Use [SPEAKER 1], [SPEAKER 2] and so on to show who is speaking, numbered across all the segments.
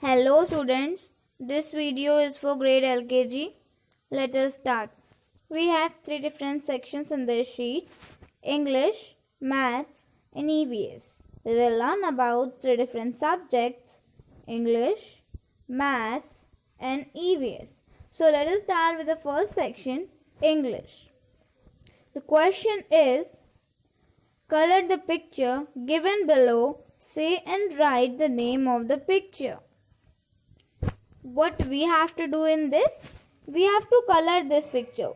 [SPEAKER 1] Hello students, this video is for grade LKG. Let us start. We have three different sections in this sheet: English, Maths and EVS. We will learn about three different subjects: English, Maths and EVS. So let us start with the first section, English. The question is, color the picture given below, say and write the name of the picture. What we have to do in this, we have to color this picture.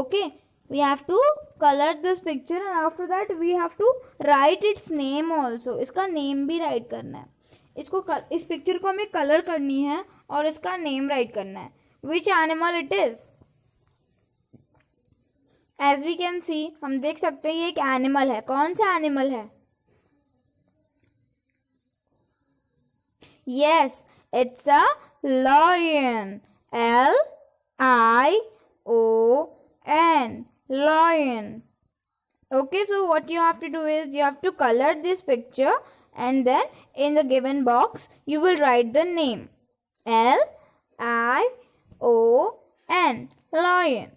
[SPEAKER 1] Okay, we have to color this picture and after that we have to write its name also. इसका name भी right करना है. इस picture को हमें colour करनी है और इसका नेम राइट करना है. Which animal it is? As we can see, हम देख सकते हैं ये एक एनिमल है. कौन सा एनिमल है? Yes, it's a lion. Lion. Lion. Okay, so what you have to do is you have to color this picture and then in the given box you will write the name. Lion. Lion.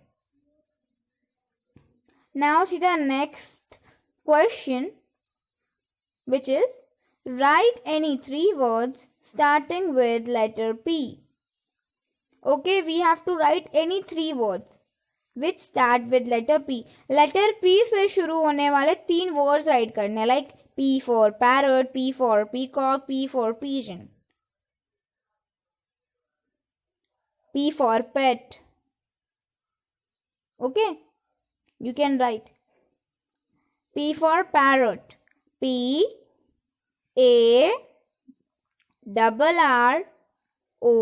[SPEAKER 1] Now see the next question, which is write any three words starting with letter P. Okay, we have to write any three words which start with letter P. Letter P से शुरू होने वाले तीन words write करने, like P for parrot, P for peacock, P for pigeon, P for pet. Okay, you can write P for parrot, P A double R O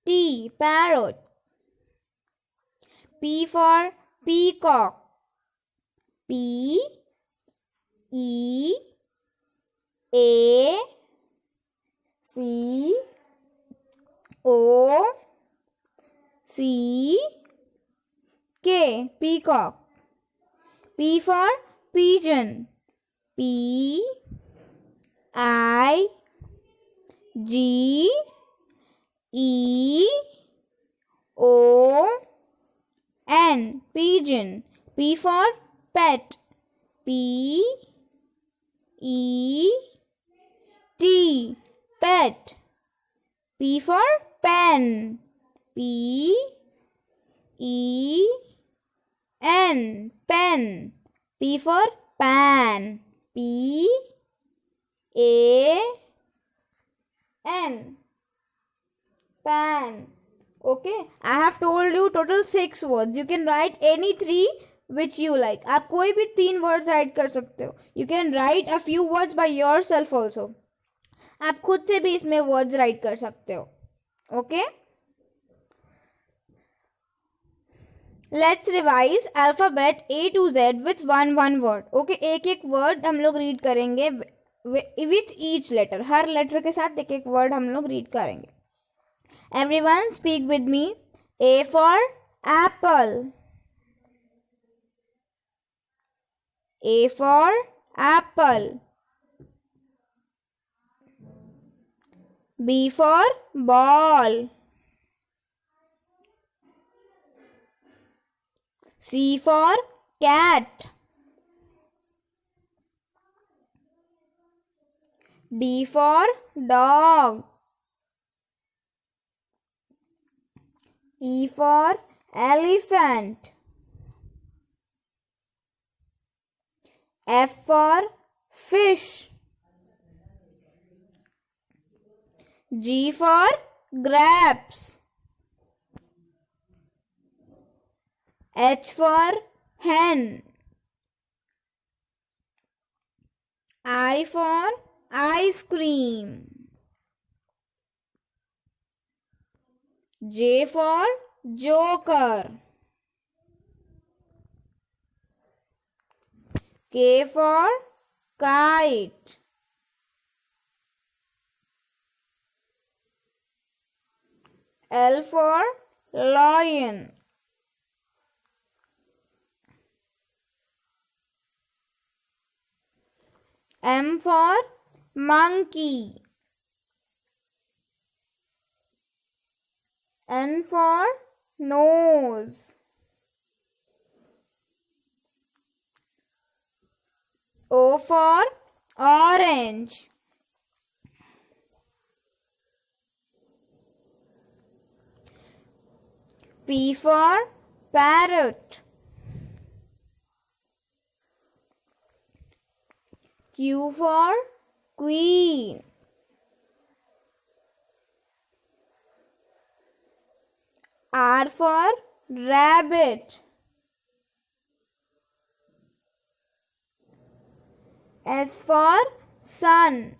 [SPEAKER 1] T, parrot. P for peacock, P E A C O C K, peacock. P for pigeon, P I G E O N, pigeon. P for pet, P E T, pet. P for pen, P E N, pen. P for pan, P A N, pan. Okay, I have told you total 6 words. You can write any 3 which you like. आप कोई भी 3 words write कर सकते हो. You can write a few words by yourself also. आप खुद से भी इसमें words write कर सकते हो. Okay? Let's revise alphabet A to Z with one word. Okay, एक एक word हम लोग read करेंगे with each letter. Her letter के साथ एक एक word हम लोग read करेंगे. Everyone speak with me. A for apple. A for apple. B for ball. C for cat. D for dog. E for elephant. F for fish. G for grapes. H for hen. I for ice cream. J for joker. K for kite. L for lion. M for monkey. N for nose. O for orange. P for parrot. Q for queen. R for rabbit. S for sun.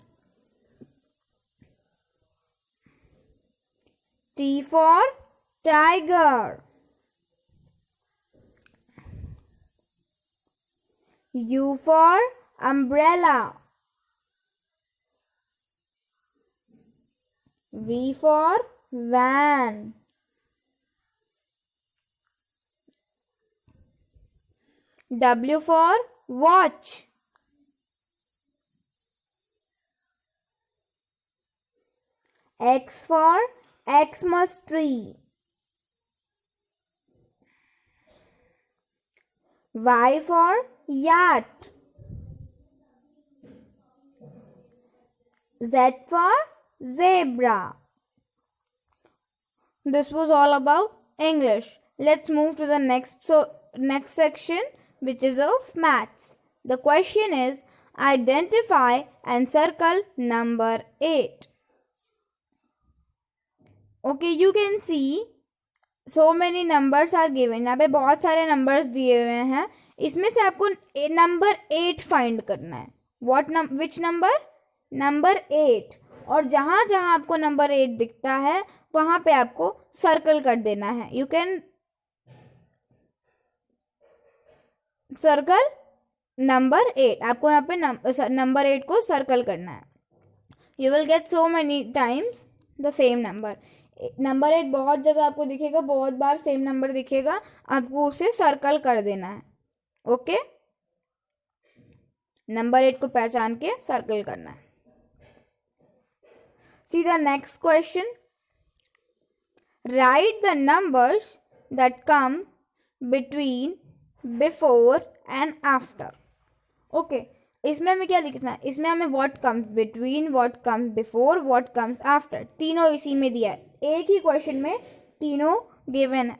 [SPEAKER 1] T for tiger. U for umbrella. V for van. W for watch. X for Xmas tree. Y for yacht. Z for zebra. This was all about English. Let's move to the next section, which is of maths. The question is, identify and circle number 8. Okay, you can see so many numbers are given. यहाँ पे बहुत सारे numbers दिए हुए हैं. इसमें से आपको नंबर 8 फाइंड करना है. Which number? नंबर 8. और जहाँ जहाँ आपको नंबर 8 दिखता है वहाँ पे आपको सर्कल कर देना है. You can circle number 8. आपको यहाँ पे नंबर 8 को सर्कल करना है. You will get so many times the same number. Number 8 बहुत जगह आपको दिखेगा, बहुत बार सेम नंबर दिखेगा, आपको उसे सर्कल कर देना है. ओके, नंबर 8 को पहचान के सर्कल करना है. See the next question. Right the numbers that come between, before and after. Okay, इसमें हमें क्या लिखना है? इसमें हमें what comes between, what comes before, what comes after, तीनों इसी में दिया है. एक ही क्वेश्चन में तीनों गिवन है.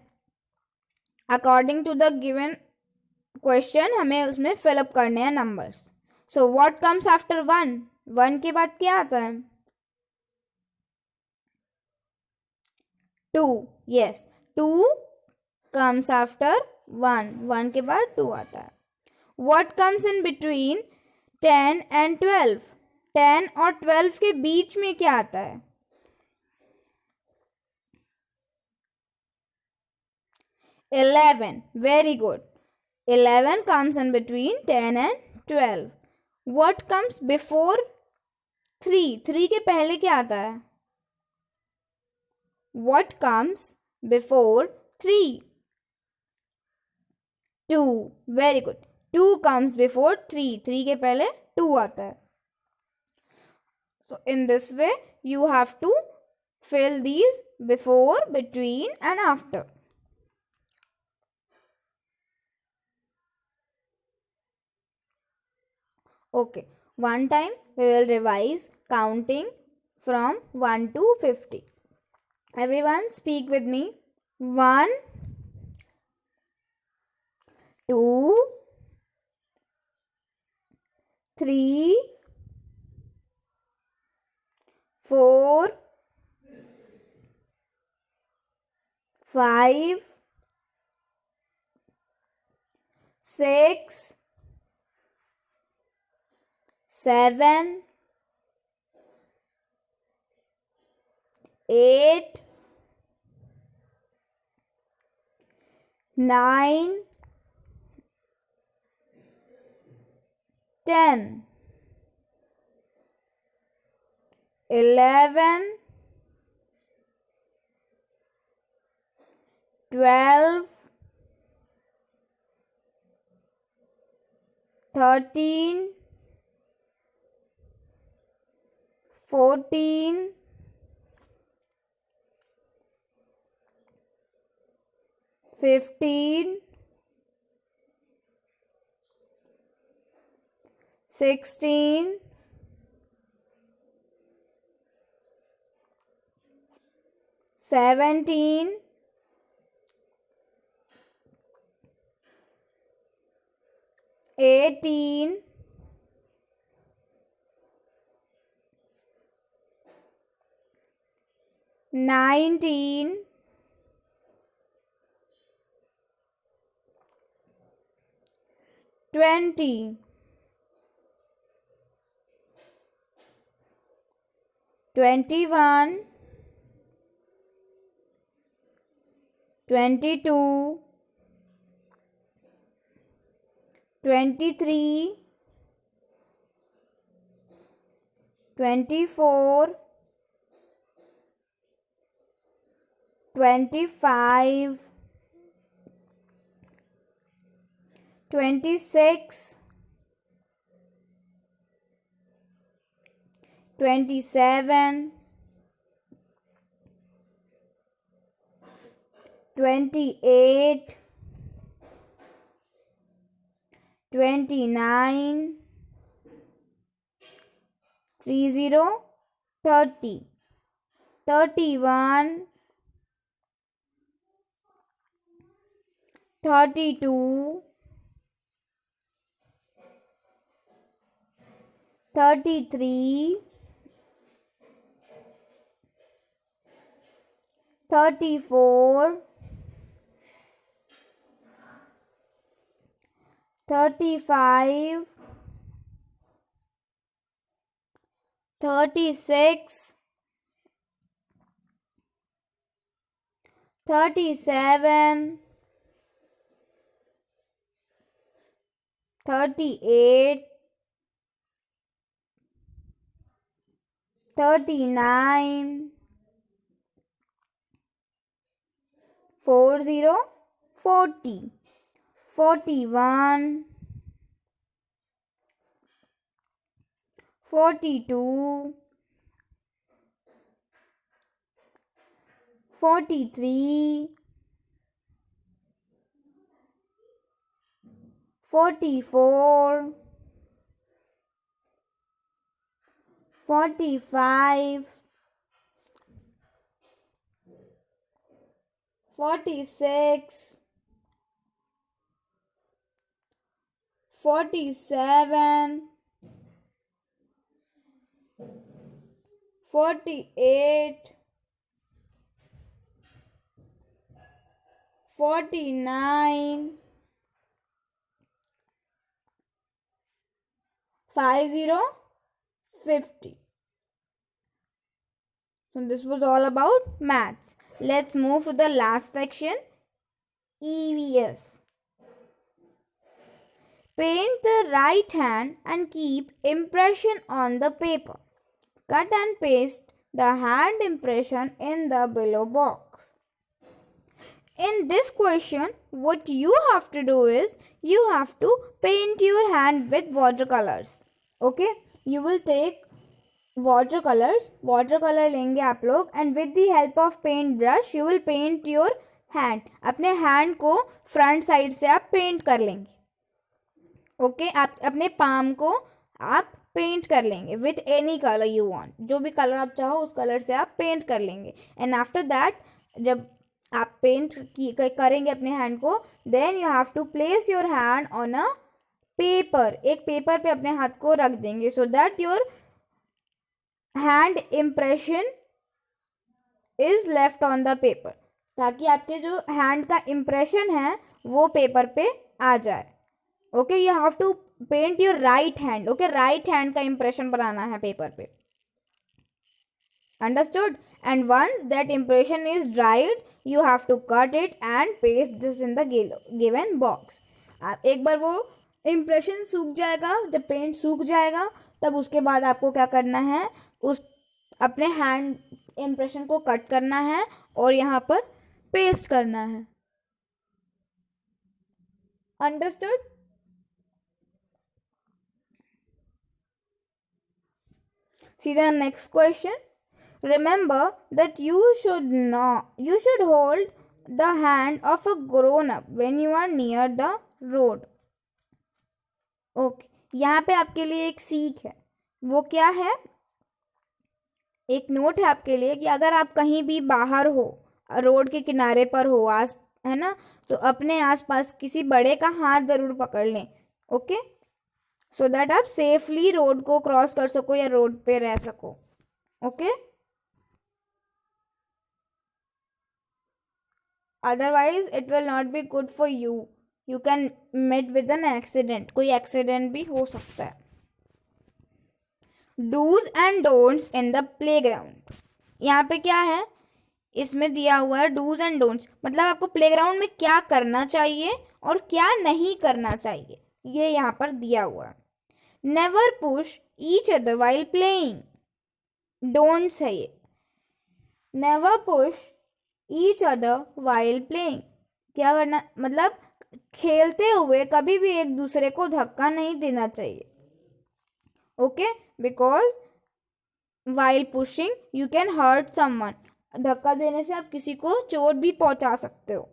[SPEAKER 1] According to the given question हमें उसमें फिलअप करने हैं numbers. So what comes after 1? 1 के बाद क्या आता है? 2. Yes, 2 comes after 1. 1 के बाद 2 आता है. What comes in between 10 and 12? 10 और 12 के बीच में क्या आता है? 11. Very good. 11 comes in between 10 and 12. What comes before 3? 3 के पहले क्या आता है? What comes before 3? 2. Very good. 2 comes before 3. 3 के पहले 2 आता है. So in this way you have to fill these before, between and after. Okay, one time we will revise counting from 1 to 50. Everyone speak with me. 1, 2, 3, 4, 5, 6, 7, 8, 9, 10, 11, 12, 13, 14, 15, 16, 17, 18, 19, 20, 21, 22, 23, 24, 25, 26, 27, 28, 29, 30, 30, 31, 32, 33, 34, 35, 36, 37, 38, 39, 40, 40, 41, 42, 43, 44, 45, 46, 47, 48, 49, 50, 50. So this was all about maths. Let's move to the last section, EVS. Paint the right hand and keep impression on the paper. Cut and paste the hand impression in the below box. In this question, what you have to do is, you have to paint your hand with watercolors. Okay, you will take watercolor लेंगे आप लोग, and with the help of paint brush you will paint your hand. अपने hand को front side से आप paint कर लेंगे. Okay, आप अपने पाम को आप पेंट कर लेंगे with any colour you want. जो भी कलर आप चाहो उस कलर से आप पेंट कर लेंगे. एंड आफ्टर दैट जब आप पेंट करेंगे अपने हैंड को, then you have to place your hand on a paper. एक पेपर पे अपने हाथ को रख देंगे so that your hand impression is left on the paper, ताकि आपके जो हैंड का इम्प्रेशन है वो पेपर पे आ जाए. Okay, you have to paint your right hand. Okay, right hand का इम्प्रेशन बनाना है पेपर पे. Understood? And once that impression is dried you have to cut it and paste this in the given box. एक बार वो impression सूख जाएगा, जब पेंट सूख जाएगा तब उसके बाद आपको क्या करना है, उस अपने हैंड इम्प्रेशन को कट करना है और यहाँ पर पेस्ट करना है. Understood? See the next question. Remember that you should hold the hand of a grown up when you are near the road. Okay, यहाँ पे आपके लिए एक सीख है. वो क्या है? एक नोट है आपके लिए कि अगर आप कहीं भी बाहर हो, रोड के किनारे पर हो, आस है ना, तो अपने आसपास किसी बड़े का हाथ जरूर पकड़ लें. ओके, सो दैट आप सेफली रोड को क्रॉस कर सको या रोड पे रह सको. Okay, otherwise it will not be good for you. You can met with an accident. कोई एक्सीडेंट भी हो सकता है. Dos and don'ts in the playground. यहाँ पे क्या है? इसमें दिया हुआ है डूज एंड डोंट्स, मतलब आपको प्लेग्राउंड में क्या करना चाहिए और क्या नहीं करना चाहिए, ये यहाँ पर दिया हुआ है. Never push each other while playing. Don'ts है ये. Never push each other while playing. क्या करना? मतलब खेलते हुए कभी भी एक दूसरे को धक्का नहीं देना चाहिए. Okay, because while pushing you can hurt someone. धक्का देने से आप किसी को चोट भी पहुंचा सकते हो.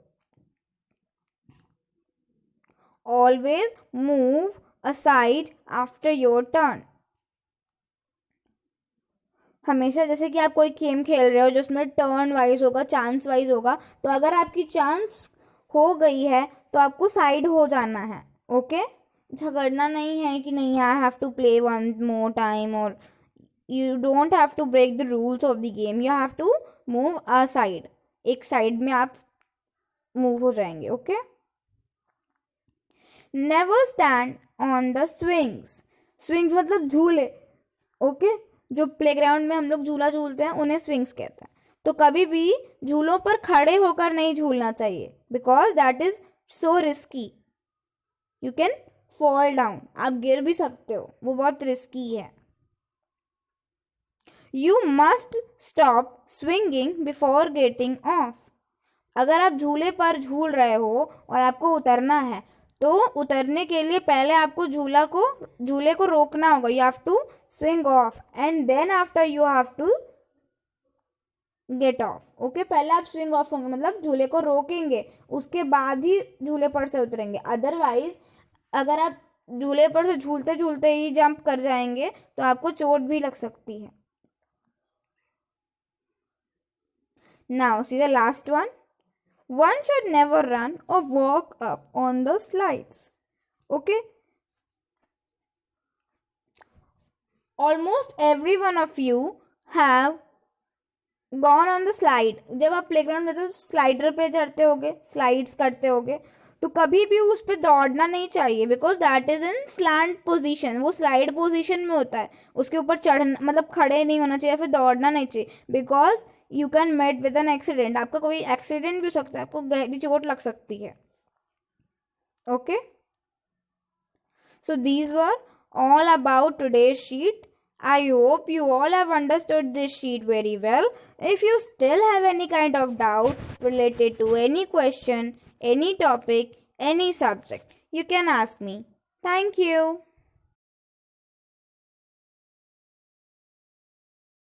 [SPEAKER 1] Always move aside after your turn. हमेशा जैसे कि आप कोई गेम खेल रहे हो जिसमें टर्न वाइज होगा, चांस वाइज होगा, तो अगर आपकी चांस हो गई है तो आपको साइड हो जाना है. ओके, झगड़ना नहीं है कि नहीं I have to play one more time, और you don't have to break the rules of the game. You have to move a side. एक साइड में आप मूव हो जाएंगे. Okay, never stand on the swings. Swings मतलब झूले. Okay, जो playground में हम लोग झूला झूलते हैं उन्हें स्विंग्स कहते हैं. तो कभी भी झूलों पर खड़े होकर नहीं झूलना चाहिए, because that is so risky. You can fall down. आप गिर भी सकते हो, वो बहुत रिस्की है. You must stop swinging before getting off. अगर आप झूले पर झूल रहे हो और आपको उतरना है, तो उतरने के लिए पहले आपको झूले को रोकना होगा. You have to swing off and then after you have to get off. Okay, पहले आप स्विंग ऑफ होंगे, मतलब झूले को रोकेंगे, उसके बाद ही झूले पर से उतरेंगे. अदरवाइज अगर आप झूले पर से झूलते झूलते ही जंप कर जाएंगे तो आपको चोट भी लग सकती है. Now see the last one. One should never run or walk up on the slides. Okay. Almost every one of you have gone on the slide. जब आप प्लेग्राउंड में तो स्लाइडर पे चढ़ते होगे, स्लाइड्स करते होगे, तो कभी भी उस पर दौड़ना नहीं चाहिए, because that is in slant position. वो स्लाइड पोजीशन में होता है, उसके ऊपर चढ़ना मतलब खड़े नहीं होना चाहिए, फिर दौड़ना नहीं चाहिए, because you can met with an accident. आपका कोई एक्सीडेंट भी हो सकता है, आपको गहरी चोट लग सकती है. Okay, so these were all about today's sheet. I hope you all have understood this sheet very well. If you still have any kind of doubt related to any question, any topic, any subject, you can ask me. Thank you.